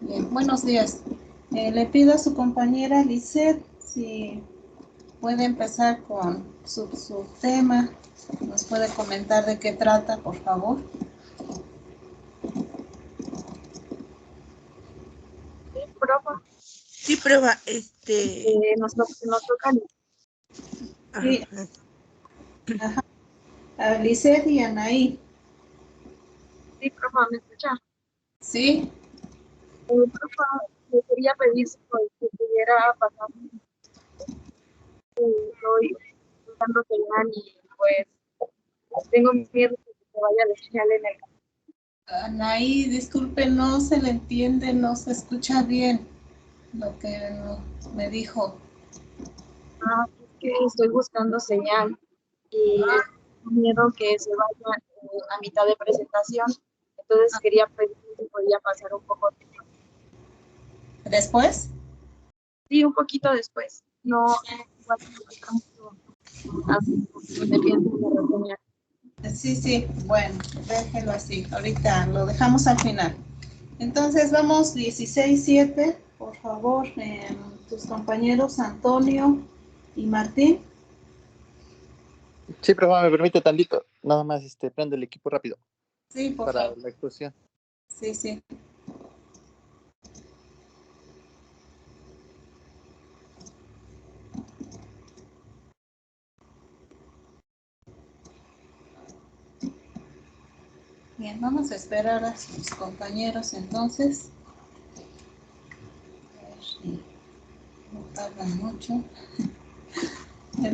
Bien, buenos días. Le pido a su compañera Lisette si puede empezar con su tema. ¿Nos puede comentar de qué trata, por favor? Sí, profa. Sí, prueba, Nos toca. Sí, ajá. A Lisette y Anaí. Sí, profa, ¿me escucha? Sí, Profa, le quería pedir si pudiera pasar. Estoy usando señal y pues tengo miedo de que se vaya la señal en el Anaí, disculpe, no se le entiende, no se escucha bien lo que me dijo. canal. Es que estoy buscando señal y tengo miedo que se vaya a mitad de presentación. Entonces quería pedir si podía pasar un poco. ¿Después? Sí, un poquito después. No, igual no me gusta mucho así, donde pienso en la reseña. Sí, bueno, déjelo así. Ahorita lo dejamos al final. Entonces vamos 16-7, por favor, tus compañeros Antonio y Martín. Sí, profe, me permite tantito. Nada más prende el equipo rápido Sí, por para favor. la exposición. Sí. Bien, vamos a esperar a sus compañeros entonces. A ver si no tardan mucho.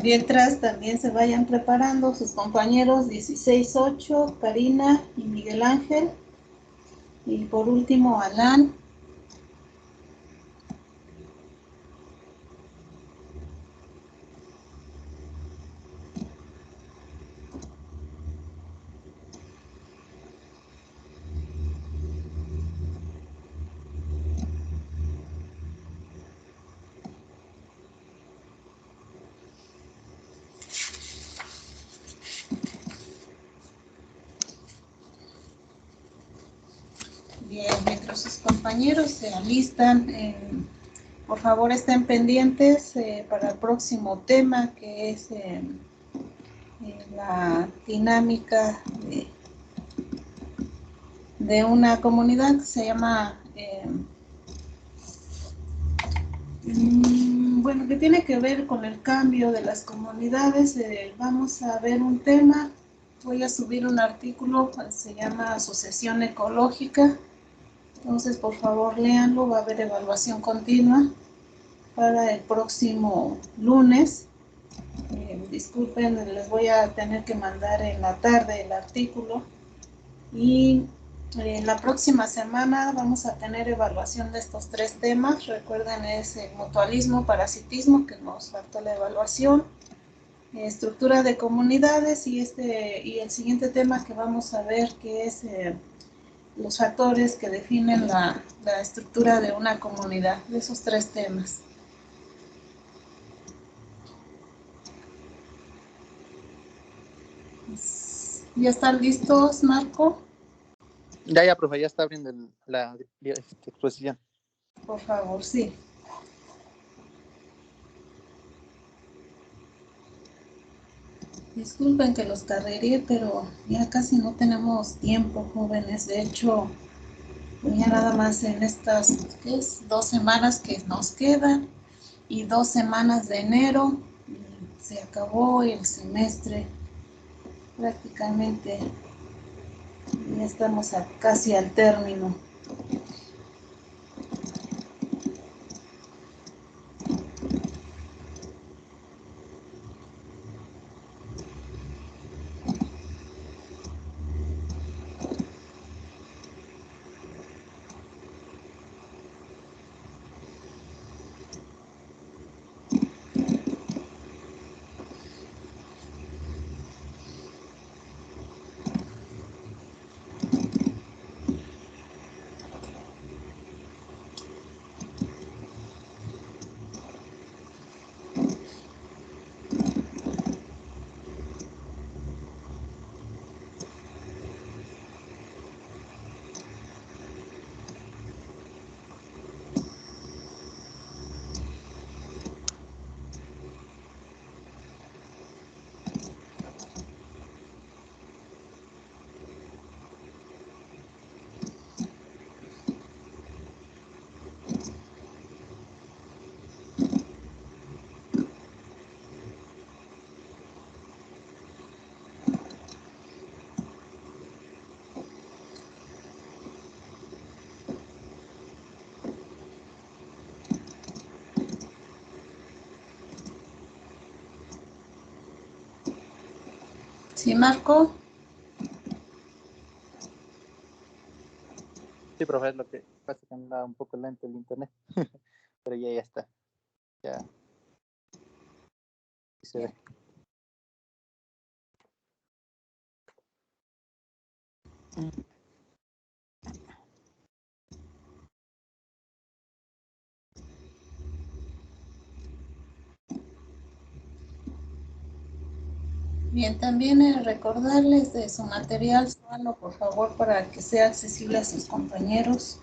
Mientras también se vayan preparando sus compañeros 16-8, Karina y Miguel Ángel. Y por último, Alan. Bien, mientras sus compañeros se alistan, por favor estén pendientes para el próximo tema, que es la dinámica de una comunidad que se llama, bueno, que tiene que ver con el cambio de las comunidades. Vamos a ver un tema, voy a subir un artículo, se llama Asociación Ecológica. Entonces, por favor, léanlo, va a haber evaluación continua para el próximo lunes. Disculpen, les voy a tener que mandar en la tarde el artículo. Y la próxima semana vamos a tener evaluación de estos tres temas. Recuerden, es el mutualismo, parasitismo, que nos faltó la evaluación, estructura de comunidades y el siguiente tema que vamos a ver, que es los factores que definen la estructura de una comunidad, de esos tres temas. ¿Ya están listos, Marco? Ya, profe, ya está abriendo la exposición. Por favor, sí. Disculpen que los carreré, pero ya casi no tenemos tiempo, jóvenes. De hecho, ya nada más en estas, ¿qué es? 2 semanas que nos quedan y 2 semanas de enero. Se acabó el semestre prácticamente. Ya estamos casi al término. ¿Sí, Marco? Sí, profe, es lo que pasa que anda un poco lento el internet, pero ya está. Ya se ve. Bien, también recordarles de su material, súbanlo por favor para que sea accesible a sus compañeros.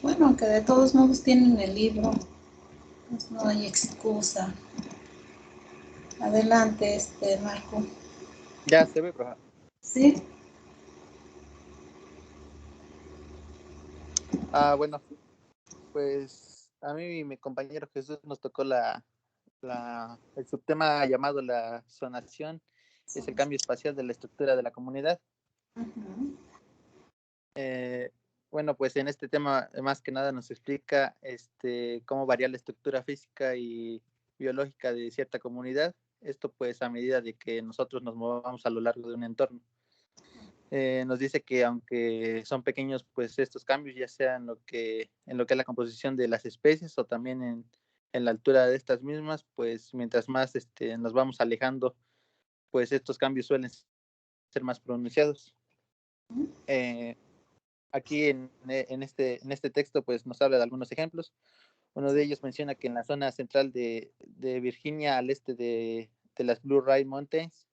Bueno, aunque de todos modos tienen el libro, pues no hay excusa. Adelante, Marco. Ya se ve, profe. ¿Sí? Bueno, pues a mí y mi compañero Jesús nos tocó el subtema llamado la zonación, es el cambio espacial de la estructura de la comunidad. Uh-huh. Bueno, pues en este tema más que nada nos explica cómo varía la estructura física y biológica de cierta comunidad. Esto pues a medida de que nosotros nos movamos a lo largo de un entorno. Nos dice que aunque son pequeños, pues estos cambios ya sean en lo que es la composición de las especies o también en la altura de estas mismas, pues mientras más nos vamos alejando, pues estos cambios suelen ser más pronunciados. Aquí en este texto pues nos habla de algunos ejemplos. Uno de ellos menciona que en la zona central de Virginia, al este de las Blue Ridge Mountains,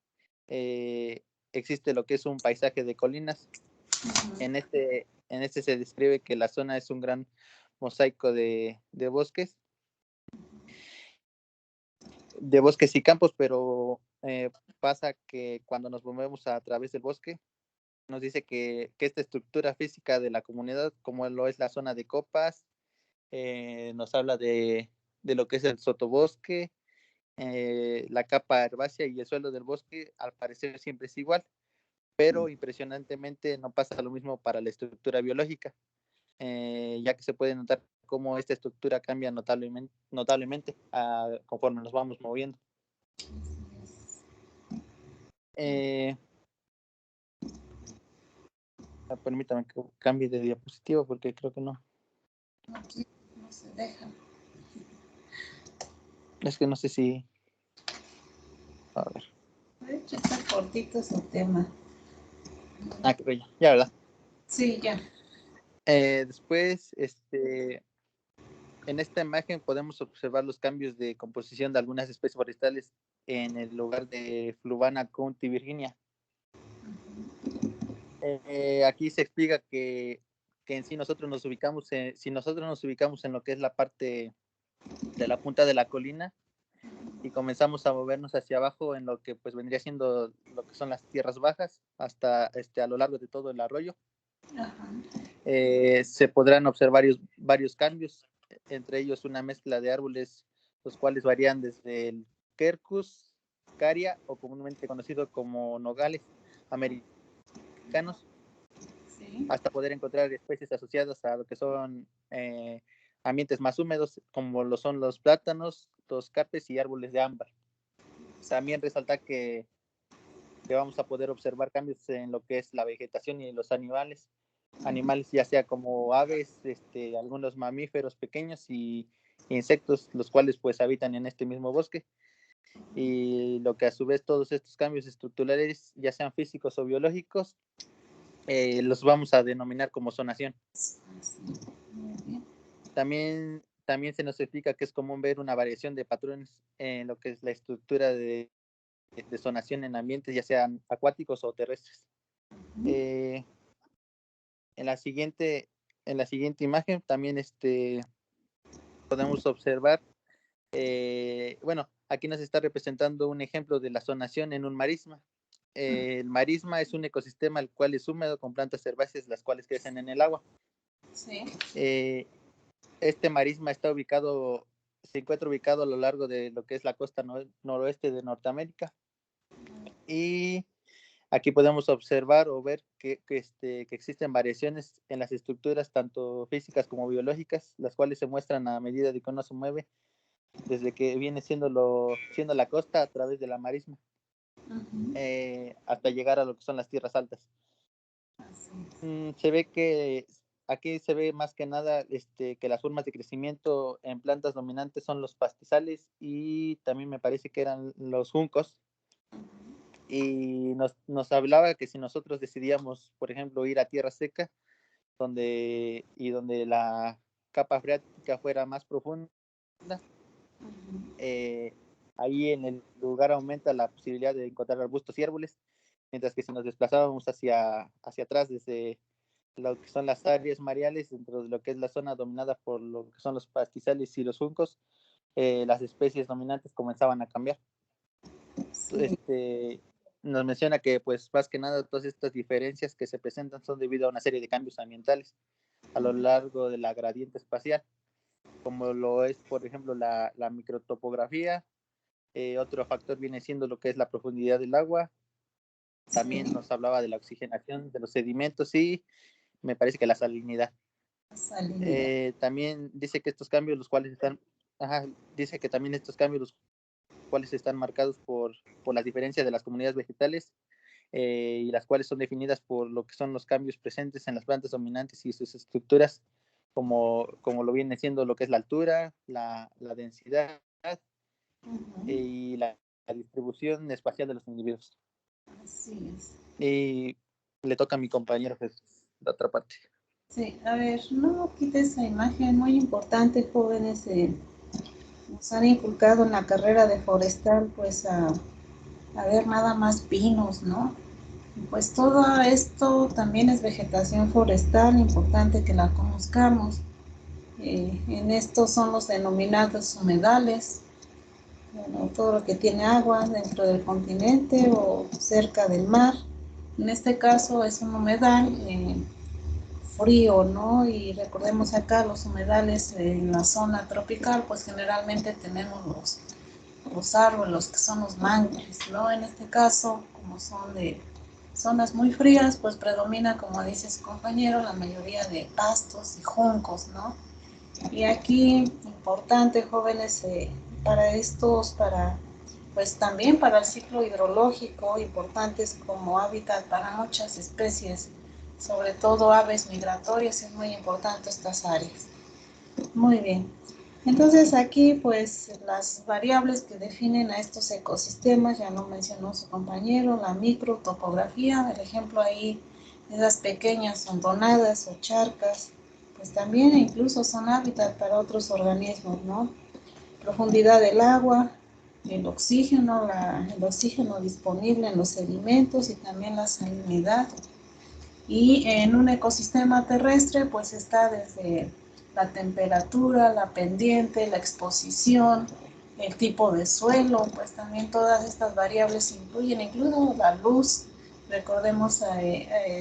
existe lo que es un paisaje de colinas. Uh-huh. En este se describe que la zona es un gran mosaico de bosques y campos, pero pasa que cuando nos movemos a través del bosque, nos dice que esta estructura física de la comunidad, como lo es la zona de copas, nos habla de lo que es el sotobosque, la capa herbácea y el suelo del bosque, al parecer siempre es igual, pero impresionantemente no pasa lo mismo para la estructura biológica, ya que se puede notar cómo esta estructura cambia notablemente conforme nos vamos moviendo. Permítame que cambie de diapositiva porque creo que no. Aquí no se deja. Es que no sé si... A ver. De hecho, está cortito su tema. Creo ya, ¿verdad? Sí, ya. Después, en esta imagen podemos observar los cambios de composición de algunas especies forestales en el lugar de Fluvanna County, Virginia. Aquí se explica que en sí nosotros nos ubicamos en lo que es la parte de la punta de la colina y comenzamos a movernos hacia abajo en lo que pues vendría siendo lo que son las tierras bajas hasta a lo largo de todo el arroyo. Se podrán observar varios cambios, entre ellos una mezcla de árboles, los cuales varían desde el quercus, caria o comúnmente conocido como nogales americanos, Sí. hasta poder encontrar especies asociadas a lo que son ambientes más húmedos, como lo son los plátanos, los carpes y árboles de ámbar. También resalta que vamos a poder observar cambios en lo que es la vegetación y los animales ya sea como aves, algunos mamíferos pequeños y insectos, los cuales pues habitan en este mismo bosque, y lo que a su vez todos estos cambios estructurales, ya sean físicos o biológicos, los vamos a denominar como zonación. También se nos explica que es común ver una variación de patrones en lo que es la estructura de zonación en ambientes ya sean acuáticos o terrestres. En la siguiente imagen también podemos observar, bueno, aquí nos está representando un ejemplo de la zonación en un marisma. El marisma es un ecosistema el cual es húmedo con plantas herbáceas las cuales crecen en el agua. Sí. Este marisma se encuentra ubicado a lo largo de lo que es la costa noroeste de Norteamérica, y aquí podemos observar o ver que existen variaciones en las estructuras, tanto físicas como biológicas, las cuales se muestran a medida de que uno se mueve, desde que viene siendo la costa a través de la marisma. hasta llegar a lo que son las tierras altas. Se ve que aquí se ve más que nada que las formas de crecimiento en plantas dominantes son los pastizales y también me parece que eran los juncos. Y nos hablaba que si nosotros decidíamos, por ejemplo, ir a tierra seca, donde la capa freática fuera más profunda, ahí en el lugar aumenta la posibilidad de encontrar arbustos y árboles, mientras que si nos desplazábamos hacia atrás desde lo que son las áreas mareales, dentro de lo que es la zona dominada por lo que son los pastizales y los juncos, las especies dominantes comenzaban a cambiar. Nos menciona que pues más que nada todas estas diferencias que se presentan son debido a una serie de cambios ambientales a lo largo de la gradiente espacial, como lo es por ejemplo la microtopografía. Otro factor viene siendo lo que es la profundidad del agua. También nos hablaba de la oxigenación de los sedimentos y me parece que la salinidad. También dice que estos cambios los cuales están dice que también estos cambios los cuales están marcados por las diferencias de las comunidades vegetales y las cuales son definidas por lo que son los cambios presentes en las plantas dominantes y sus estructuras, como lo viene siendo lo que es la altura, la densidad y la distribución espacial de los individuos. Así es. Y le toca a mi compañero Jesús, la otra parte. Sí, a ver, no quite esa imagen, muy importante, jóvenes. Nos han inculcado en la carrera de forestal, pues a ver nada más pinos, ¿no? Pues todo esto también es vegetación forestal, importante que la conozcamos. En estos son los denominados humedales, bueno, todo lo que tiene agua dentro del continente o cerca del mar. En este caso es un humedal frío, ¿no? Y recordemos acá los humedales en la zona tropical, pues generalmente tenemos los árboles que son los mangles, ¿no? En este caso, como son de zonas muy frías, pues predomina, como dices compañero, la mayoría de pastos y juncos, ¿no? Y aquí, importante, jóvenes, pues también para el ciclo hidrológico, importantes como hábitat para muchas especies, sobre todo aves migratorias, es muy importante estas áreas. Muy bien. Entonces aquí pues las variables que definen a estos ecosistemas, ya lo mencionó su compañero, la microtopografía, el ejemplo ahí, esas pequeñas hondonadas o charcas, pues también incluso son hábitat para otros organismos, ¿no? Profundidad del agua, el oxígeno disponible en los sedimentos y también la salinidad. Y en un ecosistema terrestre pues está desde la temperatura, la pendiente, la exposición, el tipo de suelo, pues también todas estas variables influyen, incluso la luz. Recordemos,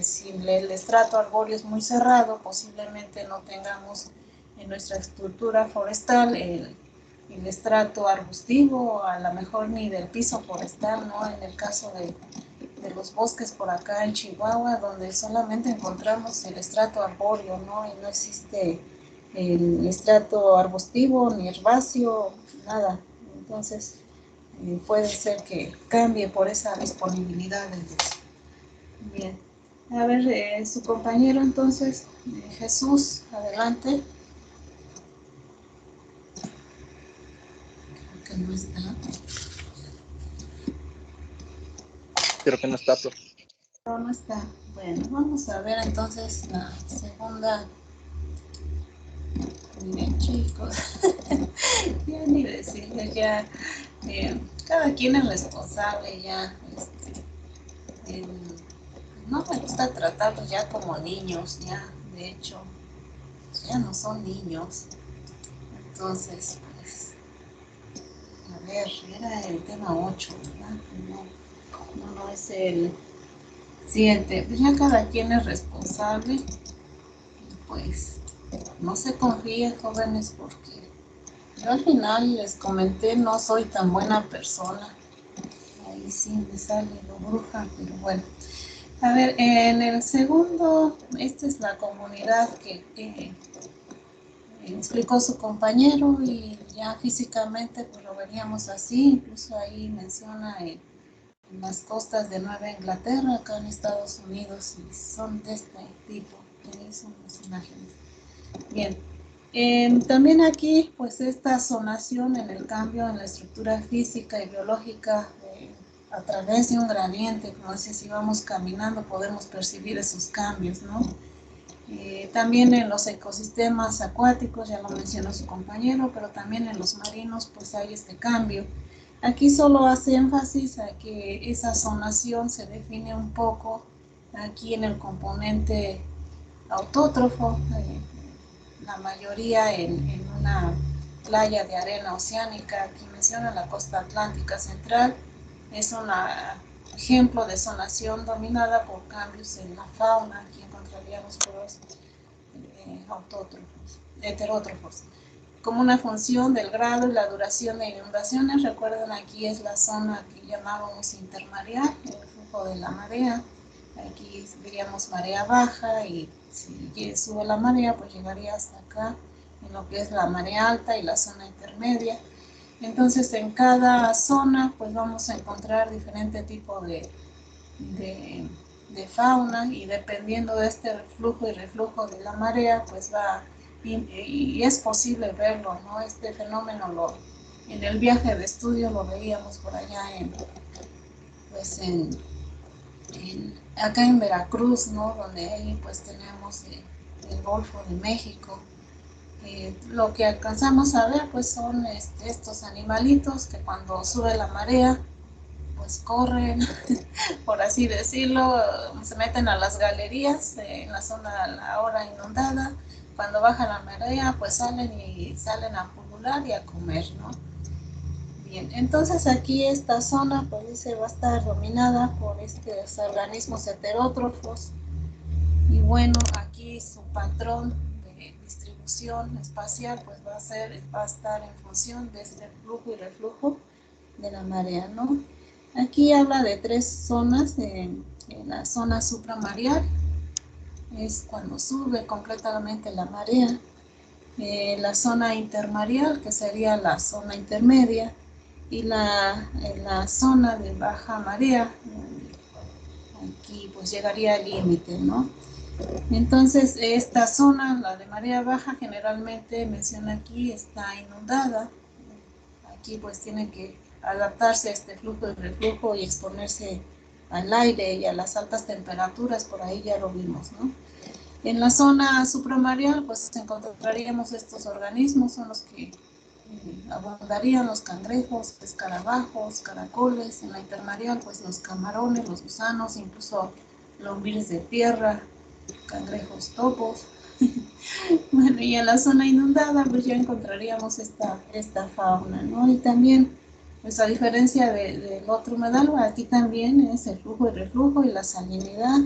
si el estrato arbóreo es muy cerrado, posiblemente no tengamos en nuestra estructura forestal el estrato arbustivo, a lo mejor ni del piso forestal, ¿no? En el caso de los bosques por acá en Chihuahua, donde solamente encontramos el estrato arbóreo, ¿no? Y no existe el estrato arbustivo ni herbáceo, nada. Entonces, puede ser que cambie por esa disponibilidad de luz. Bien. A ver, su compañero entonces, Jesús, adelante. Creo que no está. Creo que no está, profe. No está. Bueno, vamos a ver entonces la segunda. Bien, chicos. Ya ni decirles, ya cada quien es responsable, ya. No me gusta tratarlos ya como niños, ya. De hecho, ya no son niños. Entonces, pues, a ver, era el tema 8, ¿verdad? No es el 7. Pues ya cada quien es responsable. Y pues, no se confíen, jóvenes, porque yo al final les comenté, no soy tan buena persona. Ahí sí me sale lo bruja, pero bueno. A ver, en el segundo, esta es la comunidad que explicó su compañero y ya físicamente pues lo veríamos así, incluso ahí menciona el las costas de Nueva Inglaterra, acá en Estados Unidos, y son de este tipo. Ahí son las imágenes. Bien. También aquí, pues esta zonación en el cambio en la estructura física y biológica a través de un gradiente, como decía, si vamos caminando podemos percibir esos cambios, ¿no? También en los ecosistemas acuáticos, ya lo mencionó su compañero, pero también en los marinos, pues hay este cambio. Aquí solo hace énfasis a que esa zonación se define un poco aquí en el componente autótrofo, la mayoría en una playa de arena oceánica. Aquí menciona la costa atlántica central, es un ejemplo de zonación dominada por cambios en la fauna. Aquí encontraríamos puros autótrofos, heterótrofos. Como una función del grado y la duración de inundaciones, recuerden, aquí es la zona que llamábamos intermareal, el flujo de la marea. Aquí diríamos marea baja, y si sube la marea, pues llegaría hasta acá, en lo que es la marea alta y la zona intermedia. Entonces, en cada zona, pues vamos a encontrar diferente tipo de fauna, y dependiendo de este flujo y reflujo de la marea, pues va, y es posible verlo, ¿no? Este fenómeno en el viaje de estudio lo veíamos por allá acá en Veracruz, ¿no? Donde ahí pues tenemos el Golfo de México. Lo que alcanzamos a ver pues son estos animalitos que cuando sube la marea pues corren, por así decirlo, se meten a las galerías en la zona ahora inundada. Cuando baja la marea pues salen a pulular y a comer, ¿no? Bien, entonces aquí esta zona pues dice va a estar dominada por estos organismos heterótrofos, y bueno, aquí su patrón de distribución espacial pues va a estar en función de este flujo y reflujo de la marea, ¿no? Aquí habla de tres zonas. En la zona supramareal es cuando sube completamente la marea. La zona intermareal, que sería la zona intermedia, y la zona de baja marea, aquí pues llegaría al límite, ¿no? Entonces esta zona, la de marea baja, generalmente menciona aquí está inundada. Aquí pues tiene que adaptarse a este flujo y reflujo y exponerse al aire y a las altas temperaturas, por ahí ya lo vimos, ¿no? En la zona supramareal pues encontraríamos estos organismos, son los que abundarían los cangrejos, escarabajos, caracoles. En la intermareal pues los camarones, los gusanos, incluso lombrices de tierra, cangrejos topos. Bueno, y en la zona inundada pues ya encontraríamos esta fauna, ¿no? Y también, pues a diferencia del otro humedal, aquí también es el flujo y reflujo y la salinidad.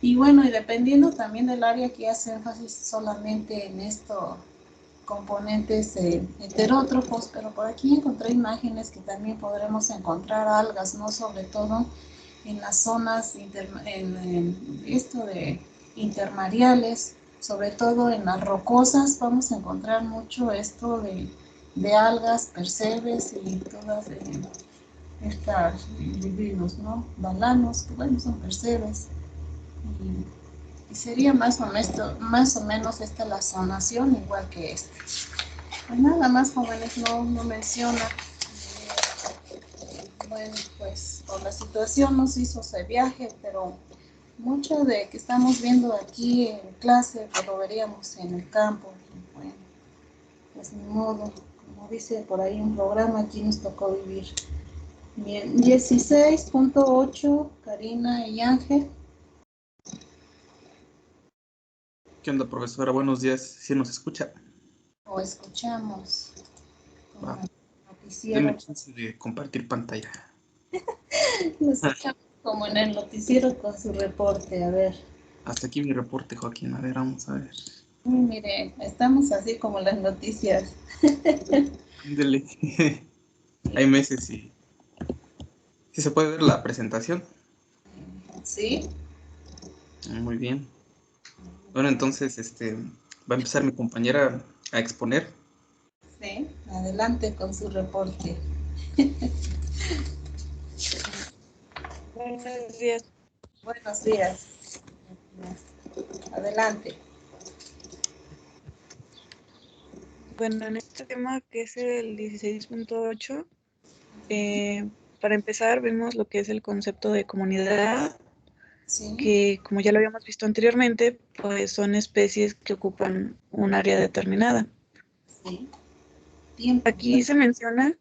Y bueno, y dependiendo también del área, que hace énfasis solamente en estos componentes heterótrofos, pero por aquí encontré imágenes que también podremos encontrar algas, ¿no? Sobre todo en las zonas intermareales, sobre todo en las rocosas, vamos a encontrar mucho esto de algas, percebes y todas estas individuos, ¿no? Balanos, que bueno, son percebes. Y sería más o menos esta la zonación, igual que esta. Pues nada más, jóvenes, no menciona. Bueno, pues por la situación nos hizo ese viaje, pero mucho de que estamos viendo aquí en clase pues lo veríamos en el campo. Y bueno, pues ni modo, como dice por ahí un programa, aquí nos tocó vivir. Bien, 16.8, Karina y Ángel. ¿Qué onda, profesora? Buenos días. ¿Sí nos escucha? O escuchamos. Va. Noticiero. Denme chance de compartir pantalla. Lo escuchamos como en el noticiero con su reporte, a ver. Hasta aquí mi reporte, Joaquín. A ver, vamos a ver. Mire, estamos así como las noticias. Ándele. Hay meses y... ¿Sí se puede ver la presentación? ¿Sí? Muy bien. Bueno, entonces, va a empezar mi compañera a exponer. Sí, adelante con su reporte. Buenos días. Buenos días. Adelante. Bueno, en este tema que es el 16.8, para empezar vemos lo que es el concepto de comunidad, Sí. que como ya lo habíamos visto anteriormente, pues son especies que ocupan un área determinada. Sí. Tiempo. Aquí se menciona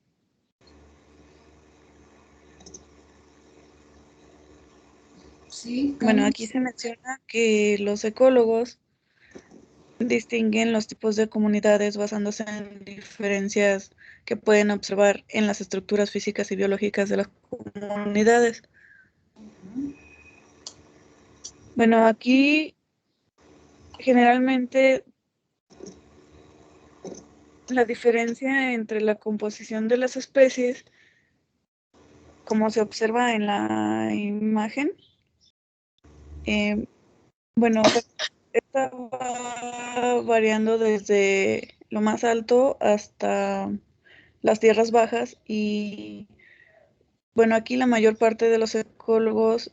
Sí. Bueno, aquí se menciona que los ecólogos distinguen los tipos de comunidades basándose en diferencias que pueden observar en las estructuras físicas y biológicas de las comunidades. Bueno, aquí generalmente la diferencia entre la composición de las especies, como se observa en la imagen, bueno, esta va variando desde lo más alto hasta las tierras bajas y bueno, aquí la mayor parte de los ecólogos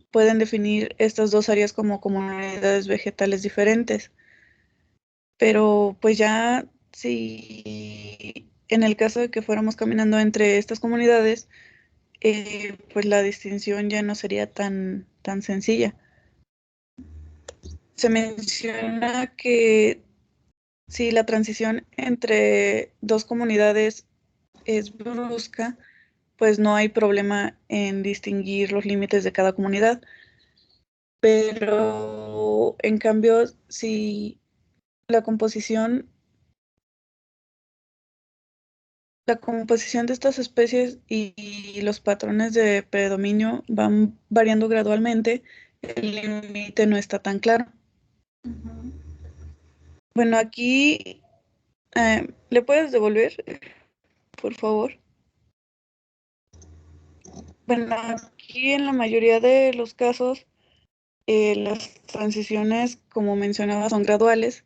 pueden definir estas dos áreas como comunidades vegetales diferentes, pero pues ya si en el caso de que fuéramos caminando entre estas comunidades, pues la distinción ya no sería tan sencilla. Se menciona que si la transición entre dos comunidades es brusca, pues no hay problema en distinguir los límites de cada comunidad. Pero en cambio, si la composición de estas especies y los patrones de predominio van variando gradualmente, el límite no está tan claro. Bueno, aquí, ¿le puedes devolver, por favor? Bueno, aquí en la mayoría de los casos, las transiciones, como mencionaba, son graduales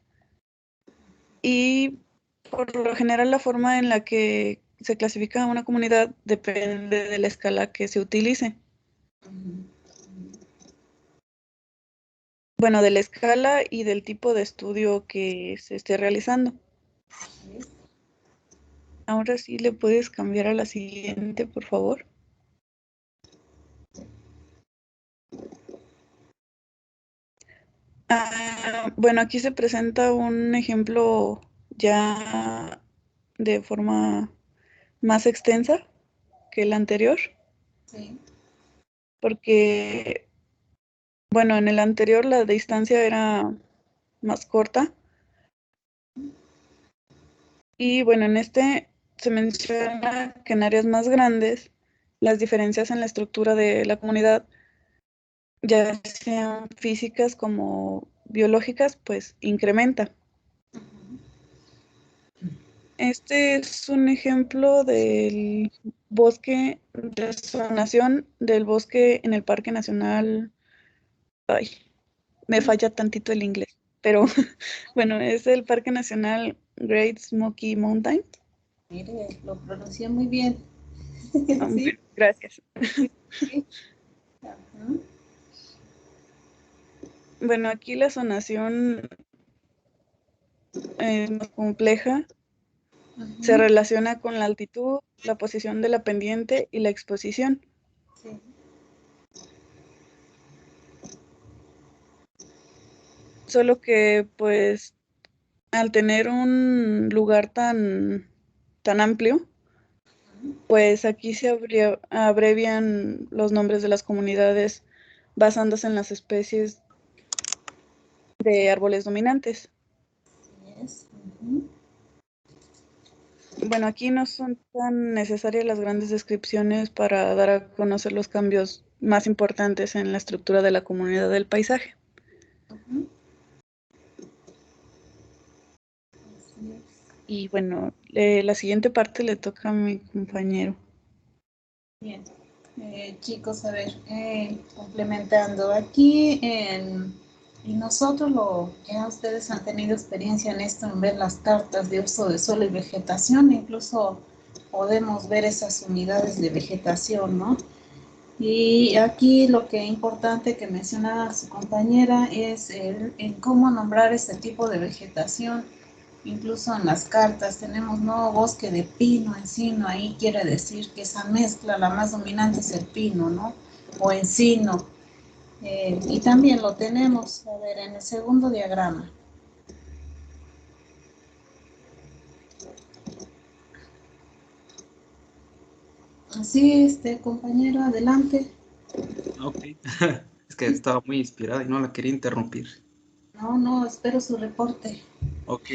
y por lo general la forma en la que se clasifica una comunidad depende de la escala que se utilice. Bueno, de la escala y del tipo de estudio que se esté realizando. Ahora sí, ¿le puedes cambiar a la siguiente, por favor? Bueno, aquí se presenta un ejemplo ya de forma más extensa que el anterior, Sí. porque, bueno, en el anterior la distancia era más corta y, bueno, en este se menciona que en áreas más grandes las diferencias en la estructura de la comunidad, ya sean físicas como biológicas, pues incrementa. Este es un ejemplo del bosque de zonación del bosque en el Parque Nacional. Ay, me falla tantito el inglés, pero bueno, es el Parque Nacional Great Smoky Mountain. Mire, lo pronuncié muy bien. Sí. Gracias. Sí. Bueno, aquí la zonación es más compleja. Se relaciona con la altitud, la posición de la pendiente y la exposición. Sí. Solo que, pues, al tener un lugar tan amplio, pues aquí se abrevian los nombres de las comunidades basándose en las especies de árboles dominantes. Yes. Bueno, aquí no son tan necesarias las grandes descripciones para dar a conocer los cambios más importantes en la estructura de la comunidad del paisaje. Y bueno, la siguiente parte le toca a mi compañero. Bien, chicos, a ver, complementando aquí, y nosotros ya ustedes han tenido experiencia en esto, en ver las cartas de uso de suelo y vegetación, incluso podemos ver esas unidades de vegetación, ¿no? Y aquí lo que es importante que mencionaba su compañera es el cómo nombrar este tipo de vegetación. Incluso en las cartas tenemos no bosque de pino, encino, ahí quiere decir que esa mezcla, la más dominante es el pino, ¿no? O encino. Y también lo tenemos, a ver, en el segundo diagrama. Así, compañero, adelante. Ok. Es que estaba muy inspirada y no la quería interrumpir. No, espero su reporte. Ok.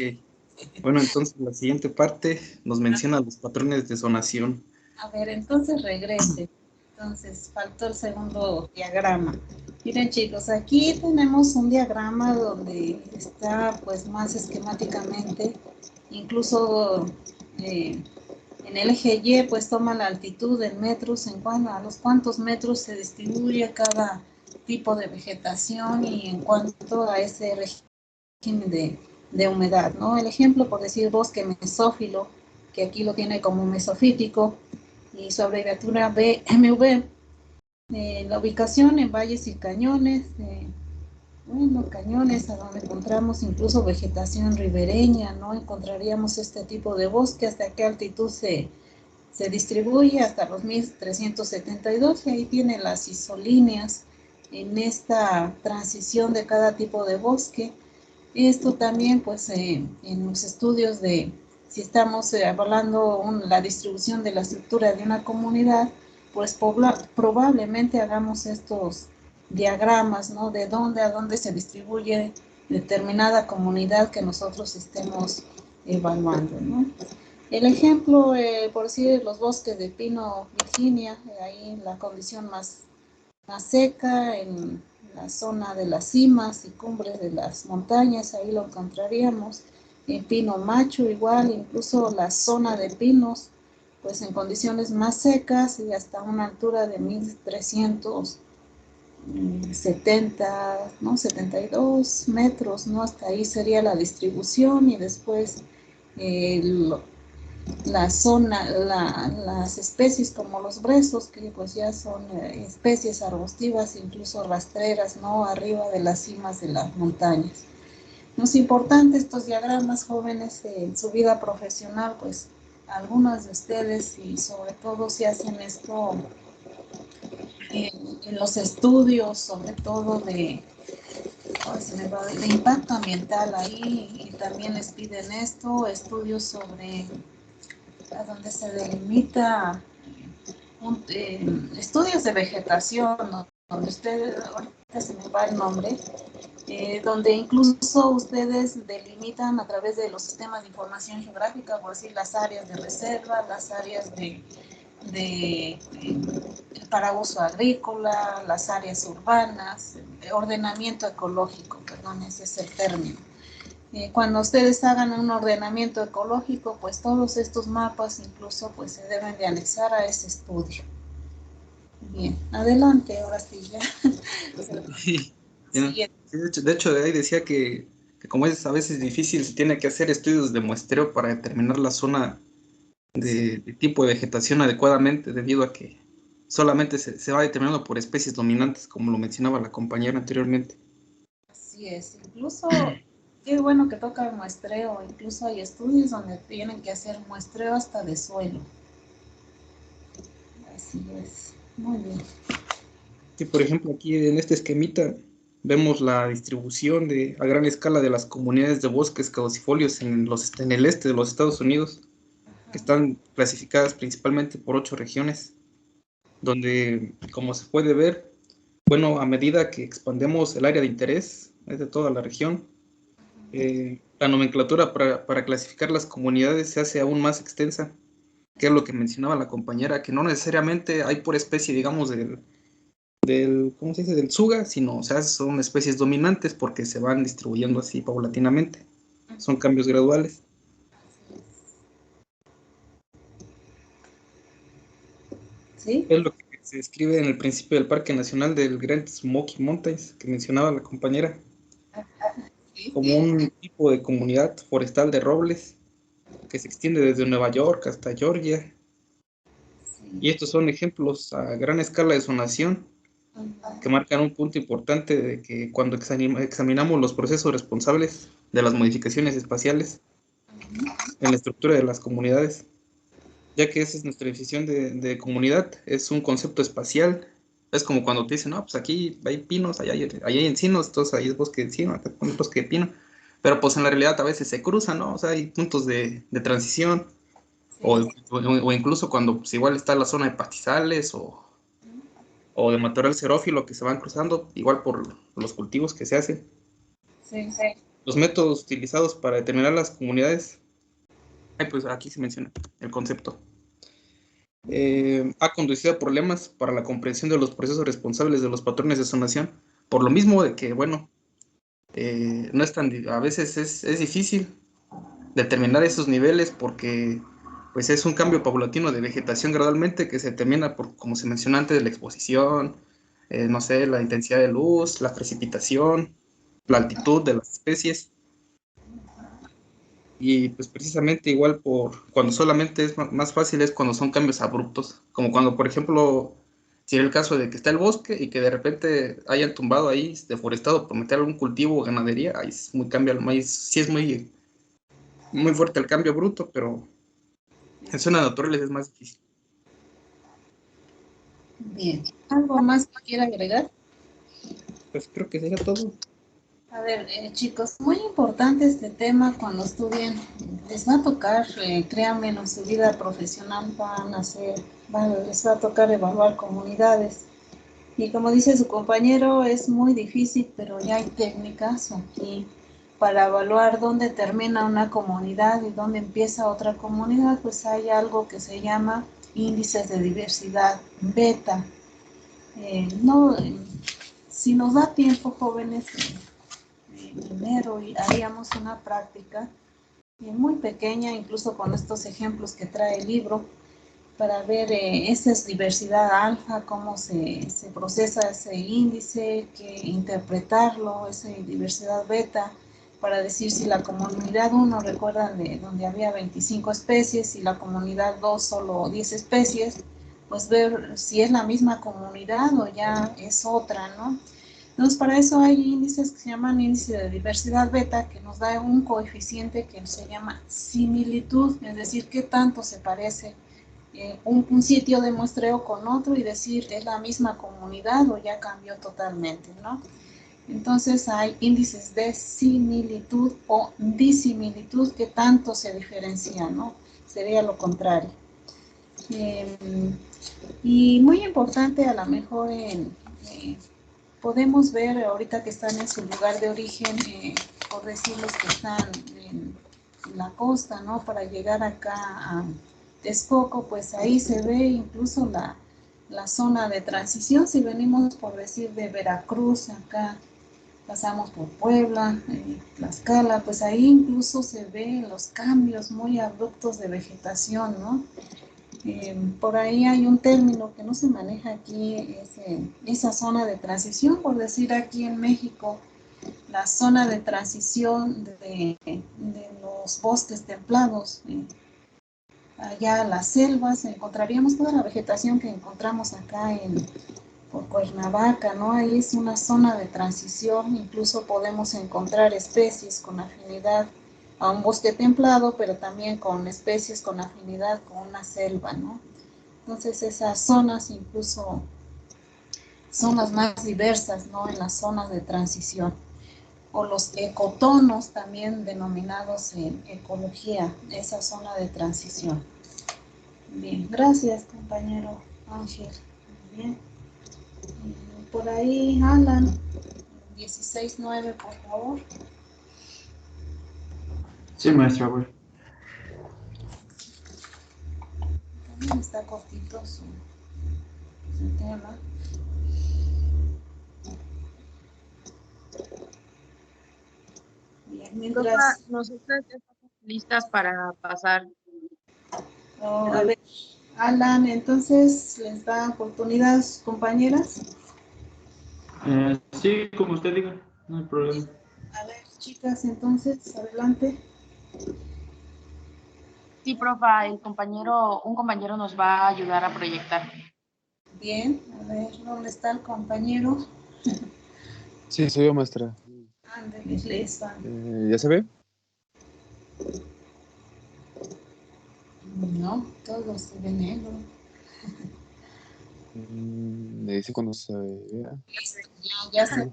Bueno, entonces la siguiente parte nos menciona los patrones de zonación. A ver, entonces regrese. Entonces, faltó el segundo diagrama. Miren, chicos, aquí tenemos un diagrama donde está pues más esquemáticamente, incluso en el eje Y pues toma la altitud en metros, en cuanto a los cuántos metros se distribuye cada tipo de vegetación y en cuanto a ese régimen de humedad, ¿no? El ejemplo, por decir bosque mesófilo, que aquí lo tiene como mesofítico, y su abreviatura BMV, la ubicación en valles y cañones, bueno, cañones a donde encontramos incluso vegetación ribereña, ¿no? Encontraríamos este tipo de bosque, hasta qué altitud se distribuye hasta los 1372 y ahí tiene las isolíneas en esta transición de cada tipo de bosque. Esto también pues en los estudios de si estamos evaluando la distribución de la estructura de una comunidad, pues probablemente hagamos estos diagramas, ¿no? De dónde a dónde se distribuye determinada comunidad que nosotros estemos evaluando, ¿no? El ejemplo, por decir, los bosques de pino Virginia, ahí la condición más seca, en la zona de las cimas y cumbres de las montañas, ahí lo encontraríamos. En pino macho igual, incluso la zona de pinos, pues en condiciones más secas y hasta una altura de 1370, ¿no? 72 metros, ¿no? Hasta ahí sería la distribución y después la zona, las especies como los brezos, que pues ya son especies arbustivas, incluso rastreras, ¿no? Arriba de las cimas de las montañas. No es importante estos diagramas, jóvenes, en su vida profesional, pues algunas de ustedes y sobre todo si hacen esto en los estudios, sobre todo de impacto ambiental ahí, y también les piden esto, estudios sobre a donde se delimita estudios de vegetación, ¿no? Donde ustedes, ahorita se me va el nombre, donde incluso ustedes delimitan a través de los sistemas de información geográfica, por decir, las áreas de reserva, las áreas para uso agrícola, las áreas urbanas, ordenamiento ecológico, perdón, ese es el término. Cuando ustedes hagan un ordenamiento ecológico, pues todos estos mapas incluso pues se deben de anexar a ese estudio. Bien, adelante, ahora sí ya. Sí, de hecho, ahí decía que como es a veces difícil, se tiene que hacer estudios de muestreo para determinar la zona de tipo de vegetación adecuadamente, debido a que solamente se va determinando por especies dominantes, como lo mencionaba la compañera anteriormente. Así es, incluso qué bueno que toca el muestreo, incluso hay estudios donde tienen que hacer muestreo hasta de suelo. Así es, muy bien. Sí, por ejemplo, aquí en este esquemita vemos la distribución a gran escala de las comunidades de bosques caducifolios en el este de los Estados Unidos, que están clasificadas principalmente por 8 regiones, donde, como se puede ver, bueno, a medida que expandemos el área de interés de toda la región, la nomenclatura para clasificar las comunidades se hace aún más extensa, que es lo que mencionaba la compañera, que no necesariamente hay por especie, digamos, ¿cómo se dice? Del Suga, sino, o sea, son especies dominantes porque se van distribuyendo así paulatinamente. Son cambios graduales. ¿Sí? Es lo que se describe en el principio del Parque Nacional del Grand Smoky Mountains, que mencionaba la compañera, Sí. como un tipo de comunidad forestal de robles que se extiende desde Nueva York hasta Georgia. Y estos son ejemplos a gran escala de zonación que marcan un punto importante de que cuando examinamos los procesos responsables de las modificaciones espaciales en la estructura de las comunidades, ya que esa es nuestra definición de comunidad, es un concepto espacial. Es como cuando te dicen, no, pues aquí hay pinos, allá hay encinos, entonces ahí es bosque de encino, acá hay bosque de pino, pero pues en la realidad a veces se cruzan, ¿no? O sea, hay puntos de transición, o incluso cuando pues, igual está la zona de pastizales o de matorral xerófilo que se van cruzando, igual por los cultivos que se hacen. Sí. Los métodos utilizados para determinar las comunidades, pues aquí se menciona el concepto. Ha conducido a problemas para la comprensión de los procesos responsables de los patrones de zonación, por lo mismo de que, bueno, no es tan, a veces es difícil determinar esos niveles porque pues es un cambio paulatino de vegetación gradualmente que se determina por, como se mencionó antes, la exposición, no sé, la intensidad de luz, la precipitación, la altitud de las especies. Y pues precisamente igual por cuando solamente es más fácil es cuando son cambios abruptos, como cuando por ejemplo, si era el caso de que está el bosque y que de repente hayan tumbado ahí deforestado por meter algún cultivo o ganadería, ahí es muy sí es muy fuerte el cambio bruto, pero en zonas naturales es más difícil. Bien. ¿Algo más que quiera agregar? Pues creo que sería todo. A ver, chicos, muy importante este tema cuando estudien. Les va a tocar, créanme, en su vida profesional les va a tocar evaluar comunidades. Y como dice su compañero, es muy difícil, pero ya hay técnicas aquí para evaluar dónde termina una comunidad y dónde empieza otra comunidad. Pues hay algo que se llama índices de diversidad beta. No, si nos da tiempo, jóvenes, primero haríamos una práctica muy pequeña, incluso con estos ejemplos que trae el libro, para ver esa es diversidad alfa, cómo se procesa ese índice, que interpretarlo, esa diversidad beta, para decir si la comunidad 1, recuerdan, de donde había 25 especies, y la comunidad 2 solo 10 especies, pues ver si es la misma comunidad o ya es otra, ¿no? Entonces, para eso hay índices que se llaman índice de diversidad beta, que nos da un coeficiente que se llama similitud, es decir, qué tanto se parece un sitio de muestreo con otro y decir es la misma comunidad o ya cambió totalmente, ¿no? Entonces hay índices de similitud o disimilitud que tanto se diferencian, ¿no? Sería lo contrario. Y muy importante, a lo mejor podemos ver ahorita que están en su lugar de origen, por decir los que están en la costa, ¿no? Para llegar acá a Texcoco, pues ahí se ve incluso la zona de transición. Si venimos, por decir, de Veracruz, acá pasamos por Puebla, Tlaxcala, pues ahí incluso se ven los cambios muy abruptos de vegetación, ¿no? Por ahí hay un término que no se maneja aquí, esa zona de transición, por decir aquí en México, la zona de transición de los bosques templados, allá las selvas, encontraríamos toda la vegetación que encontramos acá por Cuernavaca, ¿no? Ahí es una zona de transición, incluso podemos encontrar especies con afinidad a un bosque templado, pero también con especies con afinidad con una selva, ¿no? Entonces esas zonas incluso son las más diversas, ¿no? En las zonas de transición. O los ecotonos, también denominados en ecología, esa zona de transición. Bien, gracias compañero Ángel. Bien. Y por ahí, Alan, 16:9, por favor. Sí, maestra, bueno. También está cortito su tema. Bien, mientras... Nosotras ya estamos listas para pasar. A ver, Alan, entonces les da oportunidad a sus compañeras. Sí, como usted diga, no hay problema. A ver, chicas, entonces, adelante. Sí, profa, un compañero nos va a ayudar a proyectar. Bien, a ver, ¿dónde está el compañero? Sí, soy yo, maestra. Ándale, Lesban. ¿Ya se ve? No, todo se ve negro. Me dice cuando se vea. Ya se. Va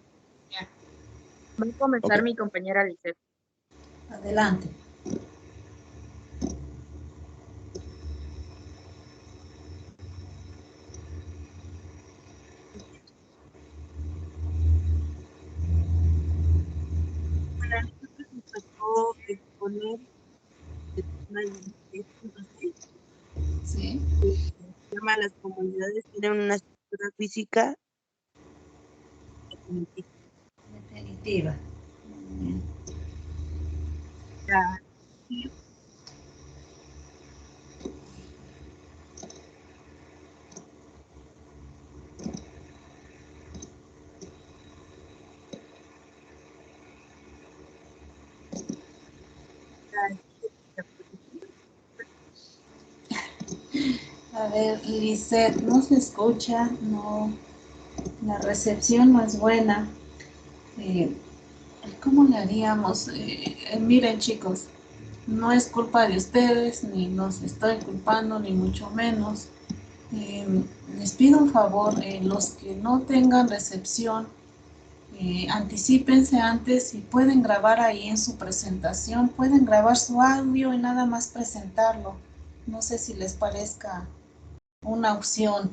a comenzar Ok. mi compañera Lisette. Adelante. Nos tocó exponer el tema del 6.6, Sí. que se llama Las comunidades tienen una estructura física definitiva. Definitiva. Bien. A ver, Lisette, no se escucha, no, la recepción no es buena. Eh, ¿Cómo le haríamos? Miren, chicos, no es culpa de ustedes, ni los estoy culpando, ni mucho menos. Eh, Les pido un favor, los que no tengan recepción, anticípense antes y pueden grabar ahí en su presentación, pueden grabar su audio y nada más presentarlo. No sé si les parezca una opción.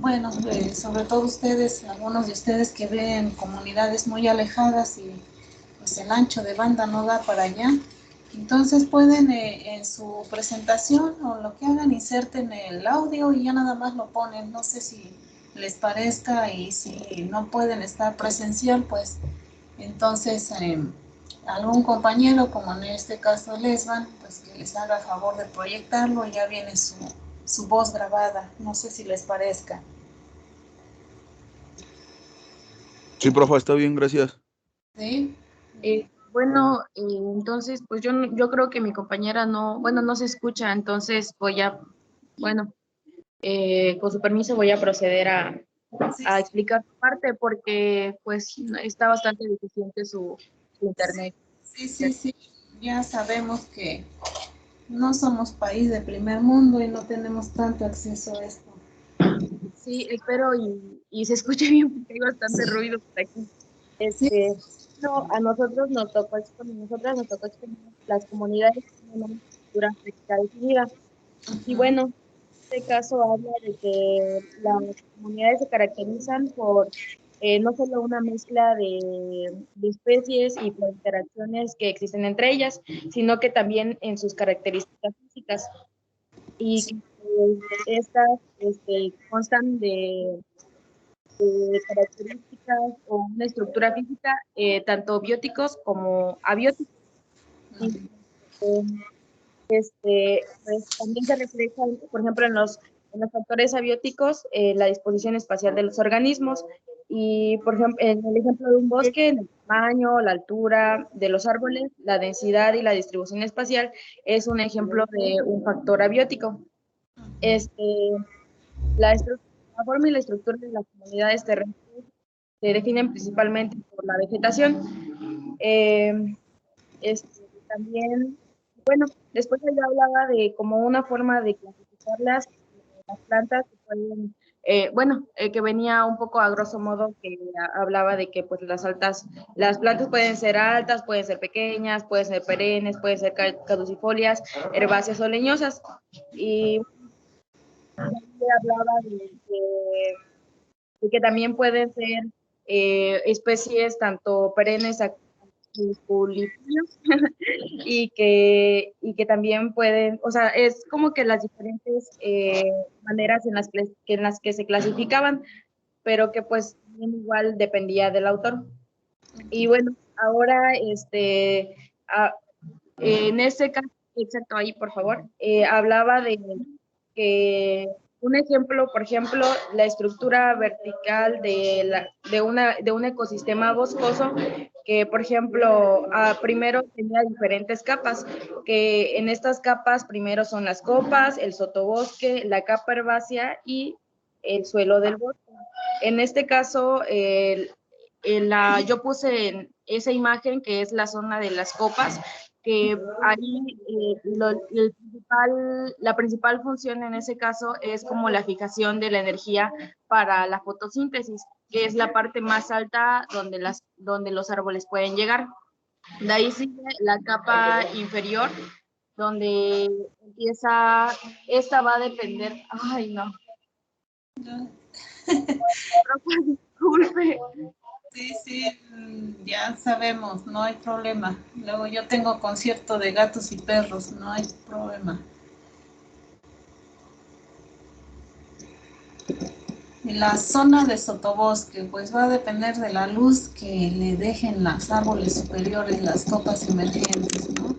Bueno, sobre todo ustedes, algunos de ustedes que ven comunidades muy alejadas y pues el ancho de banda no da para allá. Entonces pueden en su presentación o lo que hagan, inserten el audio y ya nada más lo ponen. No sé si les parezca, y si no pueden estar presencial, pues entonces algún compañero, como en este caso Lesban, pues que les haga favor de proyectarlo y ya viene su voz grabada. No sé si les parezca. Sí, profe, está bien, gracias. ¿Sí? Bueno, entonces, pues yo creo que mi compañera no se escucha, entonces con su permiso voy a proceder a explicar su parte porque pues está bastante deficiente su internet. Sí. Ya sabemos que no somos país de primer mundo y no tenemos tanto acceso a esto. Sí, espero y se escuche bien porque hay bastante ruido por aquí. Sí. No, a nosotros nos tocó exponer las comunidades que tienen una estructura física definida. Y bueno, en este caso habla de que las comunidades se caracterizan por no solo una mezcla de especies y por interacciones que existen entre ellas, sino que también en sus características físicas. Y que estas constan de características o una estructura física, tanto bióticos como abióticos. Y, pues también se refleja, por ejemplo, en los factores abióticos, la disposición espacial de los organismos. Y, por ejemplo, en el ejemplo de un bosque, el tamaño, la altura de los árboles, la densidad y la distribución espacial es un ejemplo de un factor abiótico. La forma y la estructura de las comunidades terrestres se definen principalmente por la vegetación. También, bueno, después ella hablaba de como una forma de clasificar las plantas que pueden, que venía un poco a grosso modo, que hablaba de que pues las plantas pueden ser altas, pueden ser pequeñas, pueden ser perennes, pueden ser caducifolias, herbáceas o leñosas. Y hablaba de que también pueden ser especies tanto perennes y que también pueden, o sea, es como que las diferentes maneras en las que se clasificaban, pero que pues igual dependía del autor. Y bueno, ahora en este caso, exacto, ahí por favor, hablaba de que un ejemplo, por ejemplo, la estructura vertical de un ecosistema boscoso que por ejemplo, primero tenía diferentes capas, que en estas capas primero son las copas, el sotobosque, la capa herbácea y el suelo del bosque. En este caso, yo puse en esa imagen que es la zona de las copas, que ahí la principal función en ese caso es como la fijación de la energía para la fotosíntesis, que es la parte más alta donde los árboles pueden llegar. De ahí sigue la capa inferior, donde esta va a depender, ay no, disculpe. Sí, ya sabemos, no hay problema. Luego yo tengo concierto de gatos y perros, no hay problema. En la zona de sotobosque, pues va a depender de la luz que le dejen los árboles superiores, las copas emergentes, ¿no?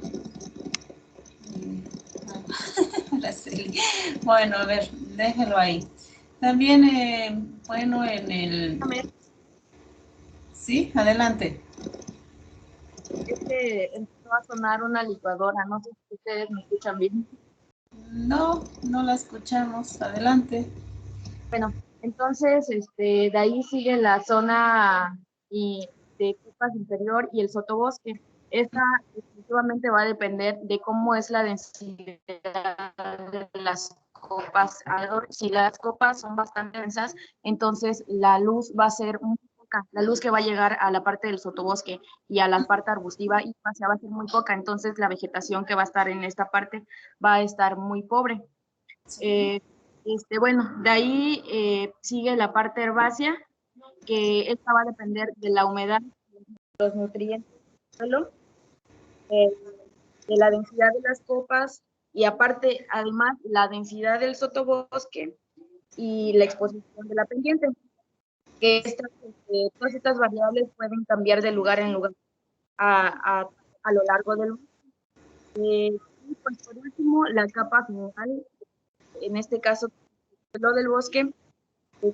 Bueno, a ver, déjelo ahí. También, bueno, en el... Sí, adelante. Empezó a sonar una licuadora, no sé si ustedes me escuchan bien. No, no la escuchamos, adelante. Bueno, entonces, de ahí sigue la zona de copas inferior y el sotobosque. Esta definitivamente va a depender de cómo es la densidad de las copas. Si las copas son bastante densas, entonces la luz va a ser muy poca. La luz que va a llegar a la parte del sotobosque y a la parte arbustiva y va a ser muy poca. Entonces la vegetación que va a estar en esta parte va a estar muy pobre. Bueno, de ahí sigue la parte herbácea, que esta va a depender de la humedad, de los nutrientes del suelo, de la densidad de las copas y aparte, además, la densidad del sotobosque y la exposición de la pendiente, que todas estas variables pueden cambiar de lugar en lugar a lo largo del y pues por último, la capa final, en este caso, lo del bosque,